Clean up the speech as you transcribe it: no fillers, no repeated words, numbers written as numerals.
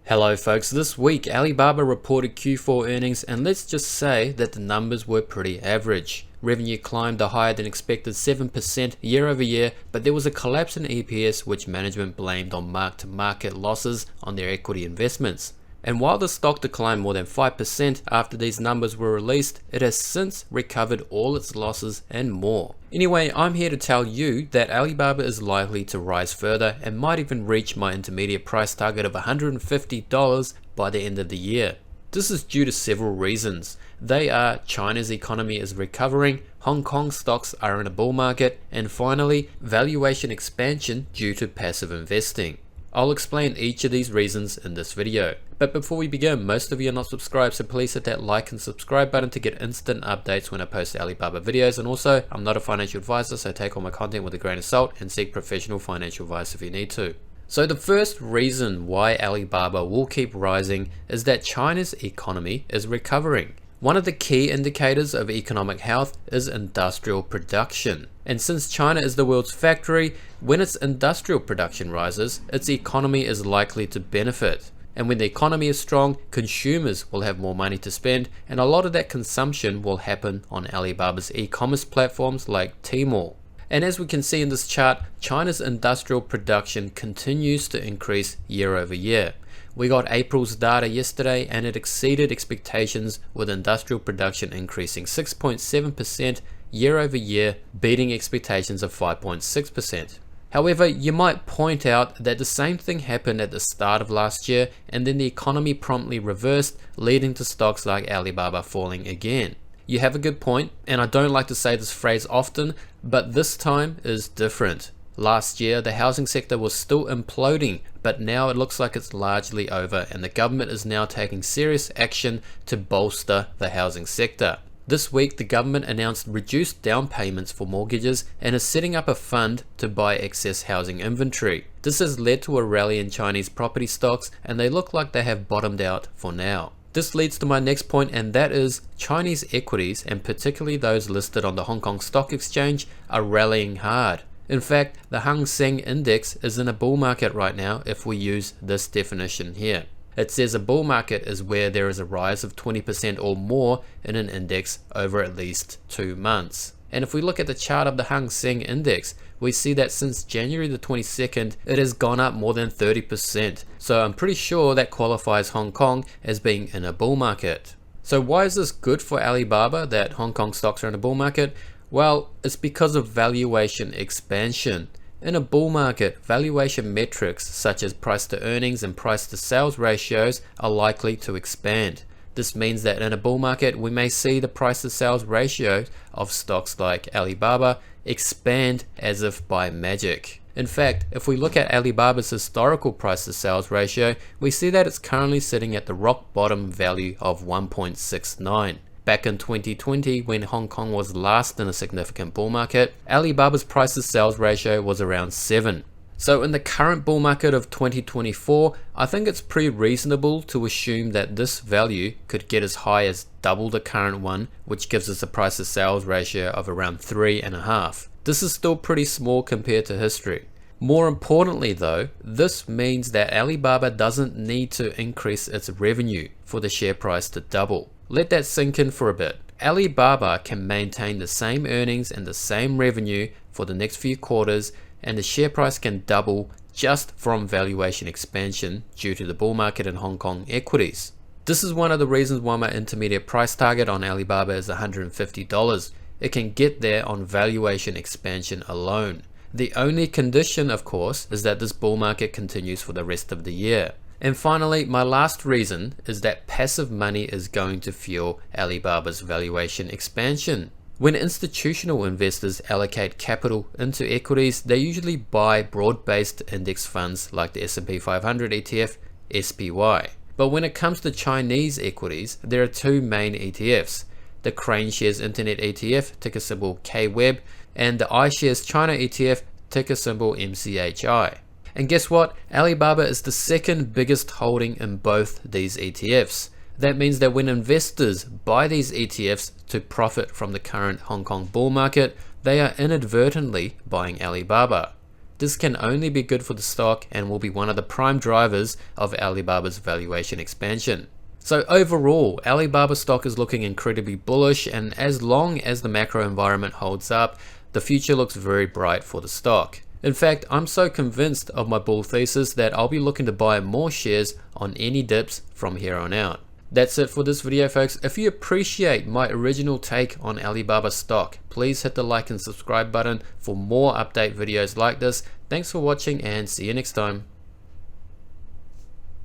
Hello folks, this week Alibaba reported Q4 earnings and let's just say that the numbers were pretty average. Revenue climbed a higher than expected 7% year over year, but there was a collapse in EPS which management blamed on mark-to-market losses on their equity investments. And while the stock declined more than 5% after these numbers were released, it has since recovered all its losses and more. Anyway, I'm here to tell you that Alibaba is likely to rise further and might even reach my intermediate price target of $150 by the end of the year. This is due to several reasons. They are China's economy is recovering, Hong Kong stocks are in a bull market, and finally, valuation expansion due to passive investing. I'll explain each of these reasons in this video. But before we begin, most of you are not subscribed, so please hit that like and subscribe button to get instant updates when I post Alibaba videos. And also, I'm not a financial advisor, so take all my content with a grain of salt and seek professional financial advice if you need to. So the first reason why Alibaba will keep rising is that China's economy is recovering. One of the key indicators of economic health is industrial production. And since China is the world's factory, when its industrial production rises, its economy is likely to benefit. And when the economy is strong, consumers will have more money to spend, and a lot of that consumption will happen on Alibaba's e-commerce platforms like Tmall. And as we can see in this chart, China's industrial production continues to increase year over year. We got April's data yesterday and it exceeded expectations, with industrial production increasing 6.7% year over year, beating expectations of 5.6%. However, you might point out that the same thing happened at the start of last year and then the economy promptly reversed, leading to stocks like Alibaba falling again. You have a good point, and I don't like to say this phrase often, but this time is different. Last year, the housing sector was still imploding, but now it looks like it's largely over and the government is now taking serious action to bolster the housing sector. This week, the government announced reduced down payments for mortgages and is setting up a fund to buy excess housing inventory. This has led to a rally in Chinese property stocks and they look like they have bottomed out for now. This leads to my next point, and that is Chinese equities, and particularly those listed on the Hong Kong Stock Exchange, are rallying hard. In fact, the Hang Seng Index is in a bull market right now if we use this definition here. It says a bull market is where there is a rise of 20% or more in an index over at least 2 months. And if we look at the chart of the Hang Seng Index, we see that since January the 22nd, it has gone up more than 30%. So I'm pretty sure that qualifies Hong Kong as being in a bull market. So why is this good for Alibaba that Hong Kong stocks are in a bull market? Well, it's because of valuation expansion. In a bull market, valuation metrics such as price to earnings and price to sales ratios are likely to expand. This means that in a bull market, we may see the price to sales ratio of stocks like Alibaba expand as if by magic. In fact, if we look at Alibaba's historical price to sales ratio, we see that it's currently sitting at the rock bottom value of 1.69. Back in 2020, when Hong Kong was last in a significant bull market, Alibaba's price to sales ratio was around 7. So in the current bull market of 2024, I think it's pretty reasonable to assume that this value could get as high as double the current one, which gives us a price to sales ratio of around 3.5. This is still pretty small compared to history. More importantly though, this means that Alibaba doesn't need to increase its revenue for the share price to double. Let that sink in for a bit. Alibaba can maintain the same earnings and the same revenue for the next few quarters, and the share price can double just from valuation expansion due to the bull market in Hong Kong equities. This is one of the reasons why my intermediate price target on Alibaba is $150. It can get there on valuation expansion alone. The only condition, of course, is that this bull market continues for the rest of the year. And finally, my last reason is that passive money is going to fuel Alibaba's valuation expansion. When institutional investors allocate capital into equities, they usually buy broad-based index funds like the S&P 500 ETF, SPY. But when it comes to Chinese equities, there are two main ETFs, the Crane Shares Internet ETF, ticker symbol KWEB, and the iShares China ETF, ticker symbol MCHI. And guess what? Alibaba is the second biggest holding in both these ETFs. That means that when investors buy these ETFs to profit from the current Hong Kong bull market, they are inadvertently buying Alibaba. This can only be good for the stock and will be one of the prime drivers of Alibaba's valuation expansion. So overall, Alibaba stock is looking incredibly bullish, and as long as the macro environment holds up, the future looks very bright for the stock. In fact, I'm so convinced of my bull thesis that I'll be looking to buy more shares on any dips from here on out. That's it for this video, folks. If you appreciate my original take on Alibaba stock, please hit the like and subscribe button for more update videos like this. Thanks for watching and see you next time.